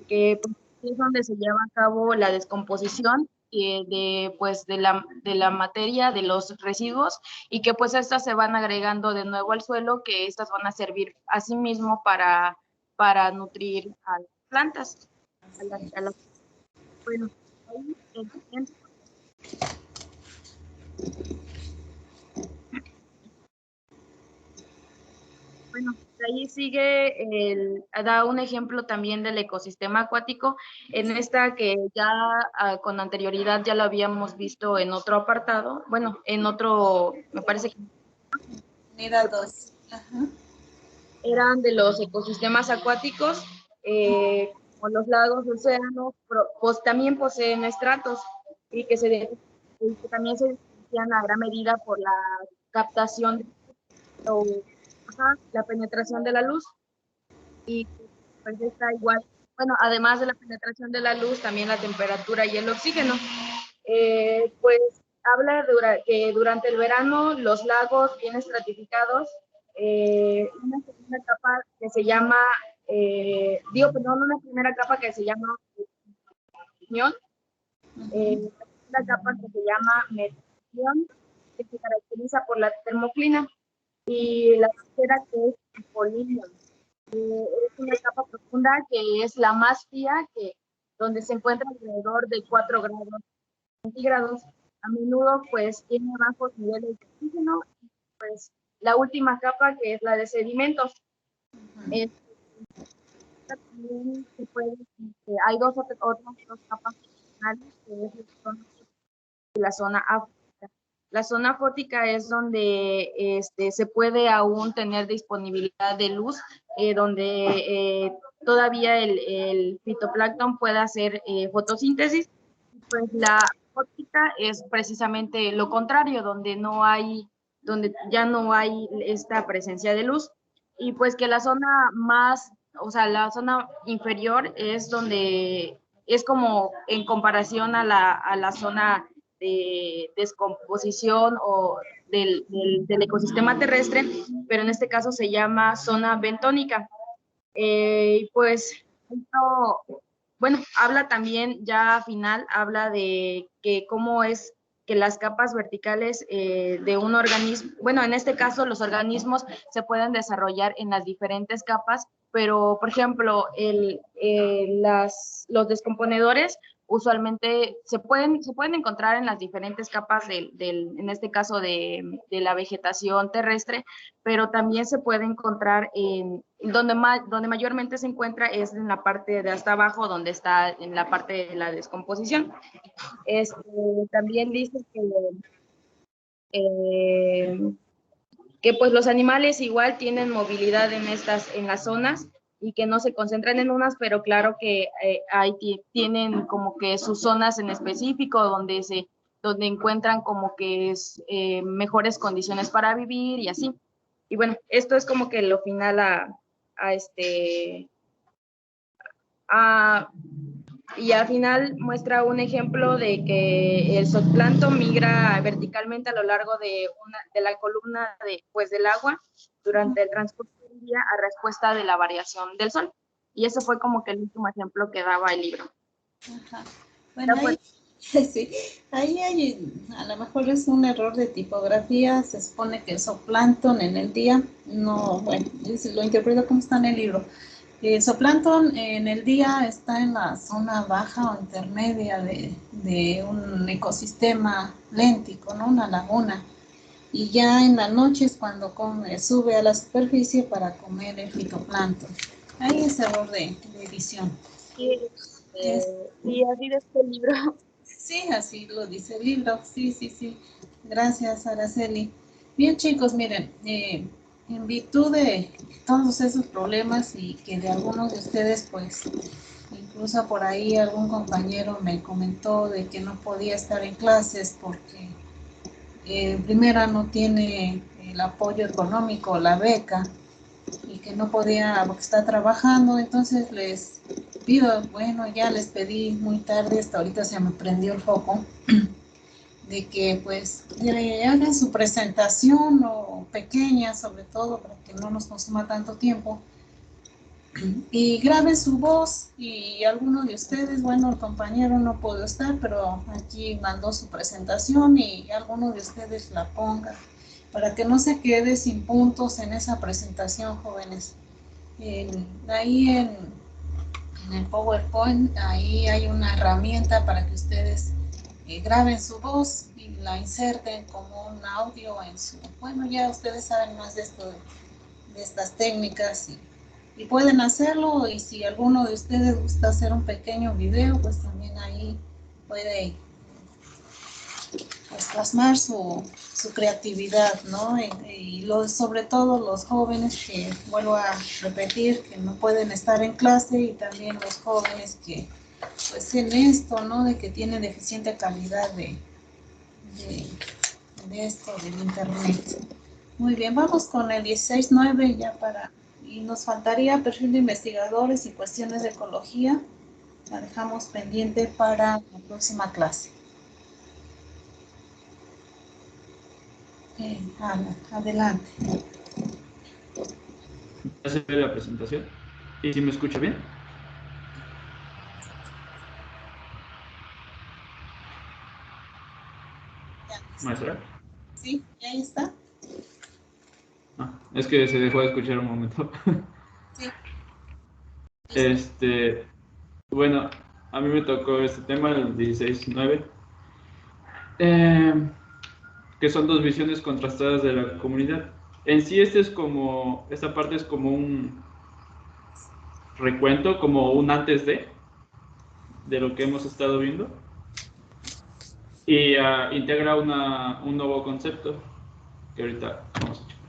que pues, es donde se lleva a cabo la descomposición de la materia, de los residuos, y que pues estas se van agregando de nuevo al suelo, que estas van a servir a sí mismo para nutrir a las plantas. Bueno, ahí el siguiente. Bueno, de ahí sigue da un ejemplo también del ecosistema acuático, en esta que ya con anterioridad ya lo habíamos visto en otro apartado, bueno, en otro, me parece que Unidad 2. eran de los ecosistemas acuáticos, como los lagos, océanos, pues también poseen estratos y que también se diferencian a gran medida por la captación o la penetración de la luz. Y pues está igual, bueno, además de la penetración de la luz, también la temperatura y el oxígeno. Pues habla que durante el verano los lagos bien estratificados, una segunda capa que se llama, una primera capa que se llama opinión, una capa que se llama medición, que se caracteriza por la termoclina, y la tercera que es polinium. Es una capa profunda que es la más fría, donde se encuentra alrededor de 4 grados centígrados. A menudo pues tiene bajos niveles de oxígeno. Pues la última capa, que es la de sedimentos. También hay otras dos capas adicionales, que es la zona áfrica. La zona fótica es donde se puede aún tener disponibilidad de luz, donde todavía el fitoplancton puede hacer fotosíntesis. Pues la fótica es precisamente lo contrario, donde ya no hay esta presencia de luz. Y pues que la zona la zona inferior es donde es como en comparación a la zona de descomposición o del ecosistema terrestre, pero en este caso se llama zona bentónica. Pues esto, bueno, habla también ya final, habla de que cómo es que las capas verticales de un organismo, bueno, en este caso los organismos se pueden desarrollar en las diferentes capas, pero por ejemplo, los descomponedores usualmente se pueden encontrar en las diferentes capas en este caso de la vegetación terrestre, pero también se puede encontrar donde mayormente se encuentra es en la parte de hasta abajo, donde está en la parte de la descomposición. También dice que pues los animales igual tienen movilidad en las zonas y que no se concentran en unas, pero claro que tienen como que sus zonas en específico donde encuentran como que mejores condiciones para vivir y así. Y bueno, esto es como que lo final y al final muestra un ejemplo de que el zooplancton migra verticalmente a lo largo de la columna del agua durante el transcurso del día a respuesta de la variación del sol. Y eso fue como que el último ejemplo que daba el libro. Ajá. Bueno, ahí, sí, ahí hay, a lo mejor es un error de tipografía, se supone que el zooplancton en el día, no, bueno, lo interpreto como está en el libro. El zooplancton en el día está en la zona baja o intermedia de un ecosistema léntico, ¿no? Una laguna. Y ya en la noche es cuando sube a la superficie para comer el fitoplancton. Ahí es error de edición. Sí, así de este libro. Sí, así lo dice el libro. Sí, sí, sí. Gracias, Araceli. Bien, chicos, miren, en virtud de todos esos problemas y que de algunos de ustedes, pues, incluso por ahí algún compañero me comentó de que no podía estar en clases porque primero no tiene el apoyo económico, la beca, y que no podía porque está trabajando, entonces les pido, bueno, ya les pedí muy tarde, hasta ahorita se me prendió el foco, de que pues hagan su presentación o pequeña sobre todo para que no nos consuma tanto tiempo y graben su voz y alguno de ustedes, bueno, el compañero no pudo estar, pero aquí mandó su presentación y alguno de ustedes la ponga para que no se quede sin puntos en esa presentación, jóvenes. Ahí en el PowerPoint, ahí hay una herramienta para que ustedes graben su voz y la inserten como un audio en su... Bueno, ya ustedes saben más de esto, de estas técnicas y pueden hacerlo, y si alguno de ustedes gusta hacer un pequeño video, pues también ahí puede pues, plasmar su creatividad, ¿no? Y sobre todo los jóvenes que, vuelvo a repetir, que no pueden estar en clase, y también los jóvenes que, pues en esto, ¿no? De que tienen deficiente calidad de esto, del internet. Muy bien, vamos con el 16.9 ya y nos faltaría perfil de investigadores y cuestiones de ecología. La dejamos pendiente para la próxima clase. Ana, adelante. ¿Ya se ve la presentación? ¿Y si me escucha bien? ¿Maestra? Sí, ya está. Es que se dejó de escuchar un momento. Sí. Bueno, a mí me tocó este tema, el 16.9, que son dos visiones contrastadas de la comunidad. En sí, esta parte es como un recuento, como un antes de lo que hemos estado viendo, y integra un nuevo concepto que ahorita vamos a checar.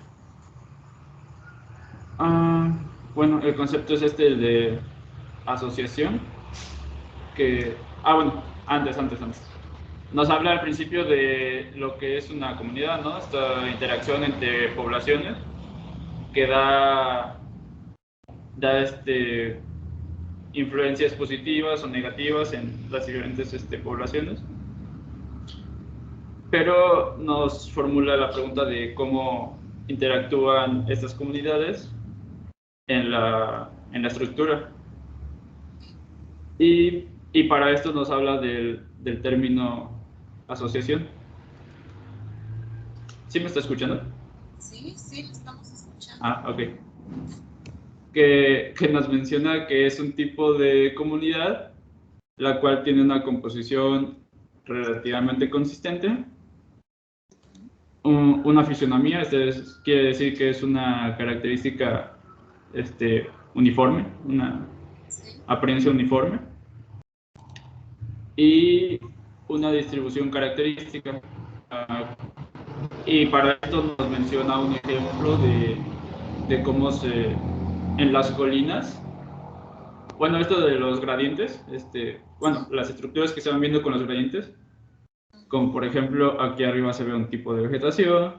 Bueno, el concepto es el de asociación, bueno, antes. Nos habla al principio de lo que es una comunidad, ¿no? Esta interacción entre poblaciones que da influencias positivas o negativas en las diferentes poblaciones. Pero nos formula la pregunta de cómo interactúan estas comunidades en la estructura. Y para esto nos habla del término asociación. ¿Sí me está escuchando? Sí, sí, estamos escuchando. Ah, ok. Que nos menciona que es un tipo de comunidad la cual tiene una composición relativamente consistente, una fisonomía, quiere decir que es una característica uniforme, una apariencia uniforme, y una distribución característica. Y para esto nos menciona un ejemplo de cómo en las colinas, bueno, esto de los gradientes, bueno, las estructuras que se van viendo con los gradientes, como por ejemplo aquí arriba se ve un tipo de vegetación,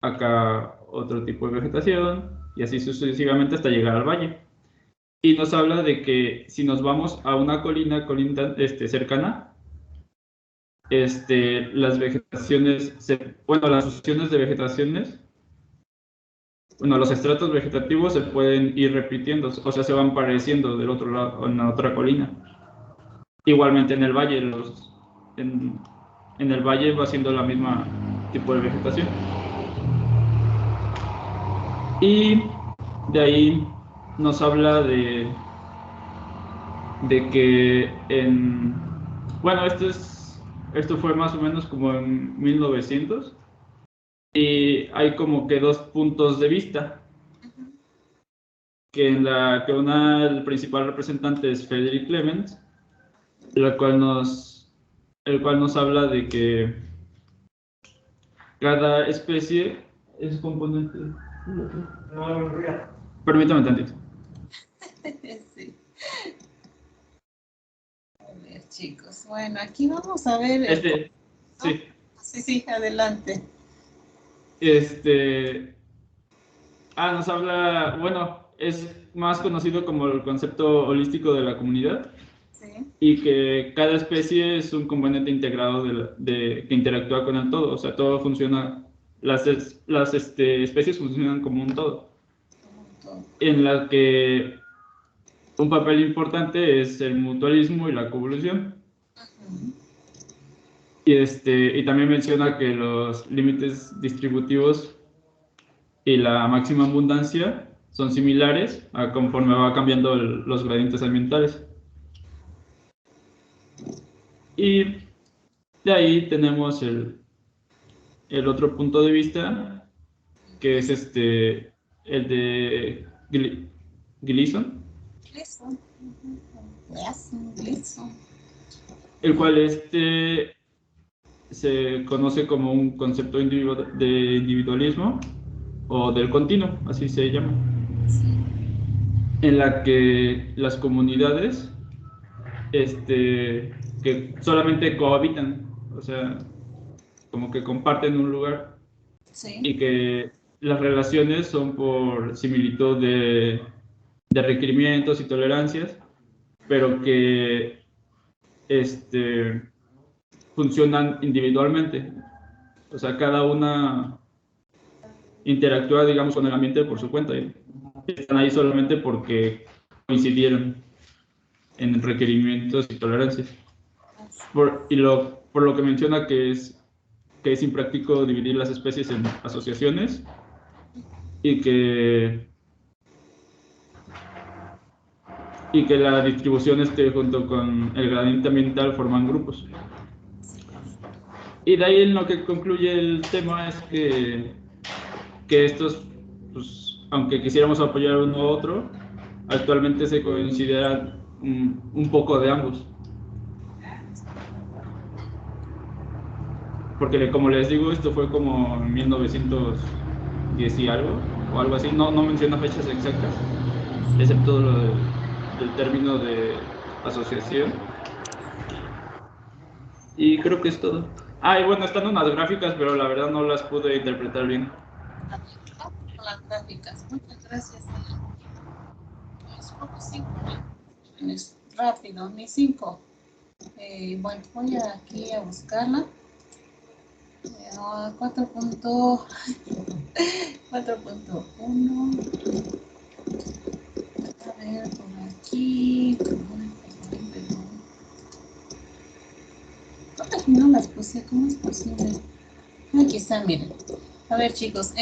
acá otro tipo de vegetación, y así sucesivamente hasta llegar al valle. Y nos habla de que si nos vamos a una colina cercana, las vegetaciones, bueno, las sucesiones de vegetaciones, bueno, los estratos vegetativos se pueden ir repitiendo, o sea, se van pareciendo del otro lado, en la otra colina. Igualmente en el valle, en el valle va siendo la misma tipo de vegetación. Y de ahí nos habla de que bueno, esto fue más o menos como en 1900, y hay como que dos puntos de vista, que el principal representante es Frederick Clemens, el cual nos habla de que cada especie es componente. Permítame tantito. Sí. A ver, chicos. Bueno, aquí vamos a ver. Sí. Sí, adelante. Nos habla, bueno, es más conocido como el concepto holístico de la comunidad. Sí. Y que cada especie es un componente integrado que interactúa con el todo, o sea, todo funciona, las especies funcionan como un todo, en la que un papel importante es el mutualismo y la coevolución. Y también menciona que los límites distributivos y la máxima abundancia son similares conforme va cambiando los gradientes ambientales. Y de ahí tenemos el otro punto de vista, que es el de Gleason, el cual se conoce como un concepto de individualismo o del continuo, así se llama, en la que las comunidades que solamente cohabitan, o sea, como que comparten un lugar. Sí. Y que las relaciones son por similitud de requerimientos y tolerancias, pero que funcionan individualmente. O sea, cada una interactúa, digamos, con el ambiente por su cuenta. Y están ahí solamente porque coincidieron en requerimientos y tolerancias. Por lo que menciona que es impráctico dividir las especies en asociaciones y que la distribución junto con el gradiente ambiental forman grupos. Y de ahí en lo que concluye el tema es que estos, pues, aunque quisiéramos apoyar uno u otro, actualmente se consideran un poco de ambos. Porque como les digo, esto fue como en 1910 y algo, o algo así, no menciona fechas exactas, excepto lo del término de asociación. Y creo que es todo. Y bueno, están unas gráficas, pero la verdad no las pude interpretar bien. Las gráficas, muchas gracias. Es poco 5, es rápido, ni 5. Bueno, voy aquí a buscarla. 4.1. A ver, por aquí. ¿Cuántas no las puse? ¿Cómo es posible? Aquí están, miren. A ver, chicos,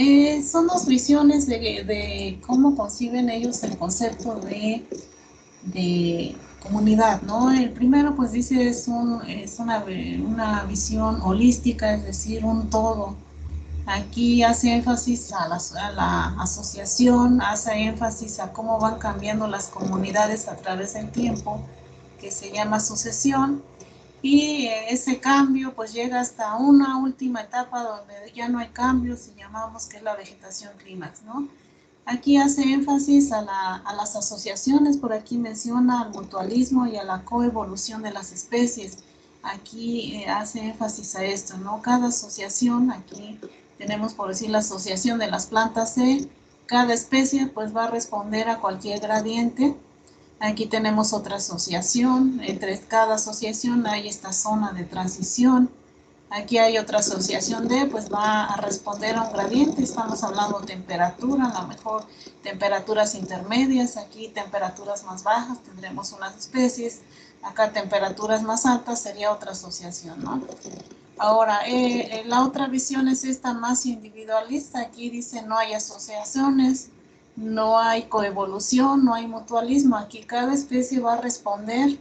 son dos visiones de cómo conciben ellos el concepto de comunidad, ¿no? El primero, pues dice, es una visión holística, es decir, un todo. Aquí hace énfasis a la asociación, hace énfasis a cómo van cambiando las comunidades a través del tiempo, que se llama sucesión, y ese cambio pues llega hasta una última etapa donde ya no hay cambios y llamamos que es la vegetación clímax, ¿no? Aquí hace énfasis a las asociaciones, por aquí menciona al mutualismo y a la coevolución de las especies. Aquí hace énfasis a esto, ¿no? Cada asociación, aquí tenemos por decir la asociación de las plantas C, cada especie pues va a responder a cualquier gradiente. Aquí tenemos otra asociación, entre cada asociación hay esta zona de transición. Aquí hay otra asociación D, pues va a responder a un gradiente, estamos hablando de temperatura, a lo mejor temperaturas intermedias, aquí temperaturas más bajas, tendremos unas especies, acá temperaturas más altas sería otra asociación, ¿no? Ahora, la otra visión es esta más individualista, aquí dice no hay asociaciones, no hay coevolución, no hay mutualismo, aquí cada especie va a responder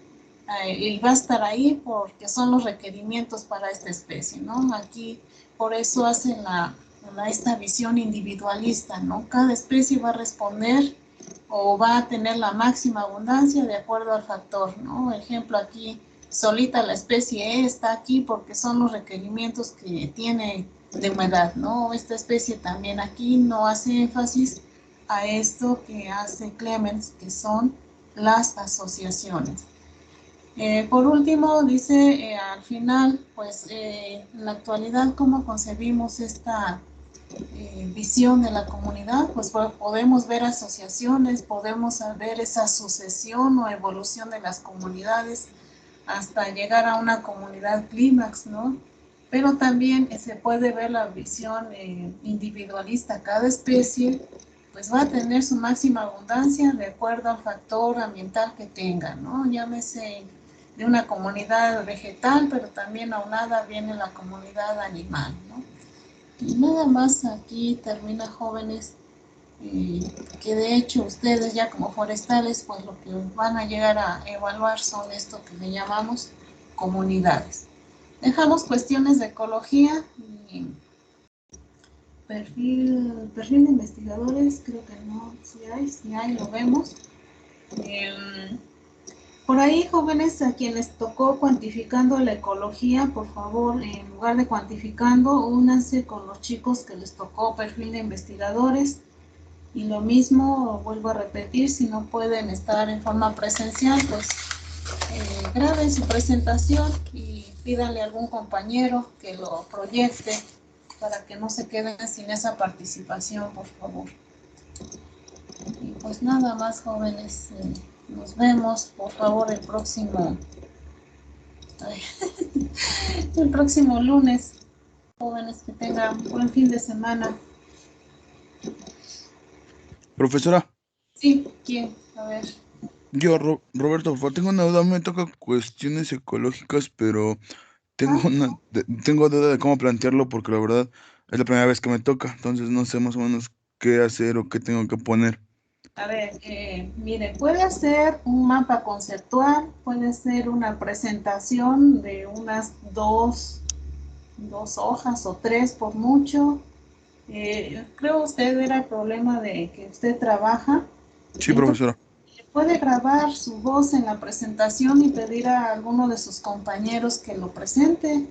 y va a estar ahí porque son los requerimientos para esta especie, ¿no? Aquí por eso hacen esta visión individualista, ¿no? Cada especie va a responder o va a tener la máxima abundancia de acuerdo al factor, ¿no? Ejemplo aquí, solita la especie E está aquí porque son los requerimientos que tiene de humedad, ¿no? Esta especie también aquí no hace énfasis a esto que hace Clemens, que son las asociaciones. Por último, dice al final, pues en la actualidad, ¿cómo concebimos esta visión de la comunidad? Pues podemos ver asociaciones, podemos ver esa sucesión o evolución de las comunidades hasta llegar a una comunidad clímax, ¿no? Pero también se puede ver la visión individualista. Cada especie pues va a tener su máxima abundancia de acuerdo al factor ambiental que tenga, ¿no? Llámese de una comunidad vegetal, pero también aunada viene la comunidad animal, ¿no? Y nada más aquí termina, jóvenes, que de hecho ustedes ya como forestales, pues lo que van a llegar a evaluar son esto que le llamamos comunidades. Dejamos cuestiones de ecología y perfil de investigadores, creo que no, si hay, lo vemos. Por ahí, jóvenes, a quienes tocó cuantificando la ecología, por favor, en lugar de cuantificando, únanse con los chicos que les tocó perfil de investigadores. Y lo mismo, vuelvo a repetir, si no pueden estar en forma presencial, pues graben su presentación y pídanle a algún compañero que lo proyecte para que no se queden sin esa participación, por favor. Y pues nada más, jóvenes, nos vemos, por favor, el próximo lunes. Jóvenes, que tengan buen fin de semana. Profesora, Sí, ¿quién? A ver. yo, Roberto, por favor, tengo una duda, me toca cuestiones ecológicas, pero tengo duda de cómo plantearlo porque la verdad es la primera vez que me toca, entonces no sé más o menos qué hacer o qué tengo que poner. A ver, mire, puede ser un mapa conceptual, puede ser una presentación de unas dos hojas o tres por mucho. Creo usted era el problema de que usted trabaja. Sí, Entonces, profesora. puede grabar su voz en la presentación y pedir a alguno de sus compañeros que lo presente.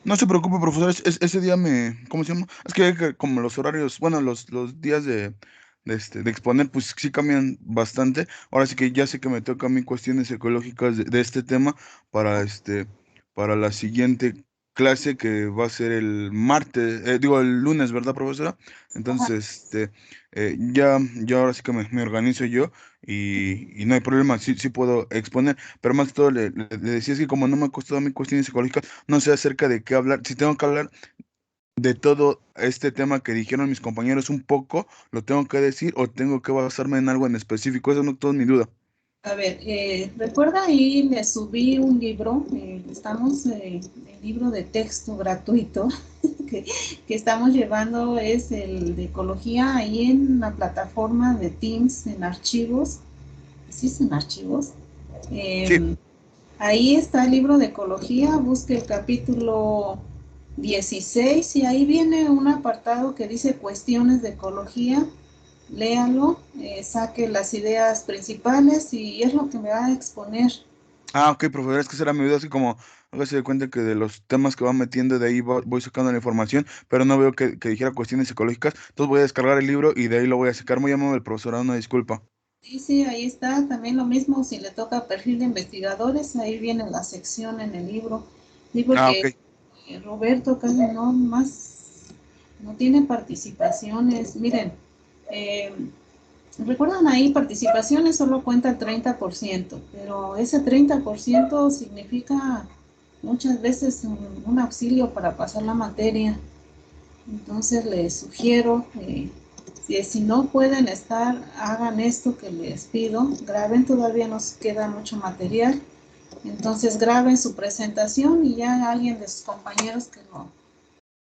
No se preocupe, profesor, ese día ¿cómo se llama? Es que como los horarios, bueno, los días de exponer, pues sí cambian bastante. Ahora sí que ya sé que me toca a mí cuestiones ecológicas de este tema para para la siguiente clase que va a ser el martes, digo el lunes, ¿verdad, profesora? Entonces, ya ahora sí que me organizo yo y no hay problema, sí puedo exponer, pero más que todo le decía es que como no me ha costado a mí cuestiones ecológicas, no sé acerca de qué hablar. Si tengo que hablar de todo este tema que dijeron mis compañeros un poco, lo tengo que decir o tengo que basarme en algo en específico. Esa no es toda mi duda. A ver, recuerda ahí le subí un libro, estamos, el libro de texto gratuito que, que estamos llevando es el de ecología ahí en la plataforma de Teams, en archivos, ¿sí es en archivos? Sí. Ahí está el libro de ecología, busque el capítulo 16 y ahí viene un apartado que dice cuestiones de ecología. Léalo, saque las ideas principales y es lo que me va a exponer. Ah, ok, profesor, es que será mi duda, así como, hágase de cuenta que de los temas que van metiendo de ahí voy sacando la información, pero no veo que dijera cuestiones ecológicas, entonces voy a descargar el libro y de ahí lo voy a sacar. Muy amable el profesor, una disculpa. Sí, sí, ahí está. También lo mismo si le toca perfil de investigadores, ahí viene la sección en el libro. Sí, Ah, porque ok. Roberto casi no más, no tiene participaciones. Miren, eh, recuerdan ahí, participaciones solo cuenta el 30%, pero ese 30% significa muchas veces un auxilio para pasar la materia. Entonces les sugiero si no pueden estar, hagan esto que les pido, graben, todavía nos queda mucho material. Entonces graben su presentación y ya alguien de sus compañeros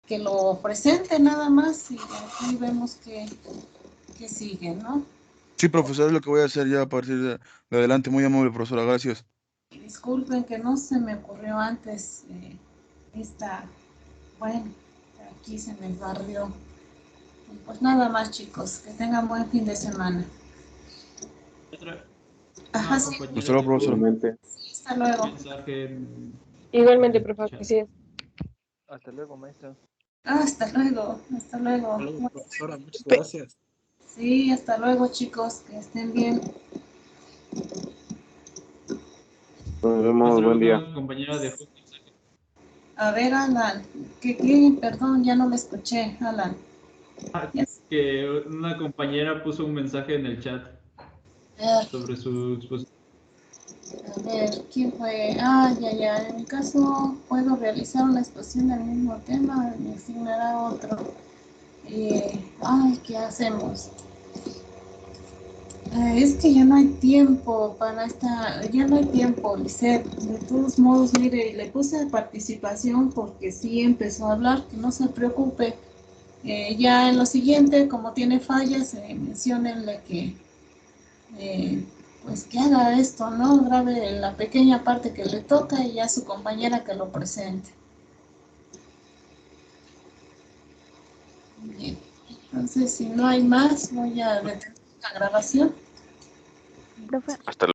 que lo presente nada más y aquí vemos que sigue, ¿no? Sí, profesor, es lo que voy a hacer ya a partir de adelante. Muy amable, profesora, gracias. Y disculpen que no se me ocurrió antes esta, bueno, aquí se me barrió. Pues nada más, chicos, que tengan buen fin de semana. Ajá, Una sí, compañera Hasta luego, dejó profesora. un Igualmente. hasta luego. mensaje en Igualmente, el profesor, chat. así es. Hasta luego, maestro. Hasta luego, hasta luego. Hasta luego, profesora, muchas Pe- gracias. Sí, hasta luego, chicos, que estén bien. Nos vemos, Maestra, buen día. una compañera dejó un mensaje. A ver, Alan, perdón, ya no le escuché, Alan. Ya, Que una compañera puso un mensaje en el chat sobre su exposición. a ver, ¿quién fue? Ah, ya, en mi caso puedo realizar una exposición del mismo tema, me asignará otro. ¿Qué hacemos? Es que ya no hay tiempo para ya no hay tiempo, Lisette. De todos modos, mire, le puse participación porque sí empezó a hablar, que no se preocupe. Ya en lo siguiente, como tiene fallas, menciónenle que, pues que haga esto, ¿no? Grabe la pequeña parte que le toca y ya su compañera que lo presente. Bien. Entonces, si no hay más, voy a detener la grabación. Profe, Hasta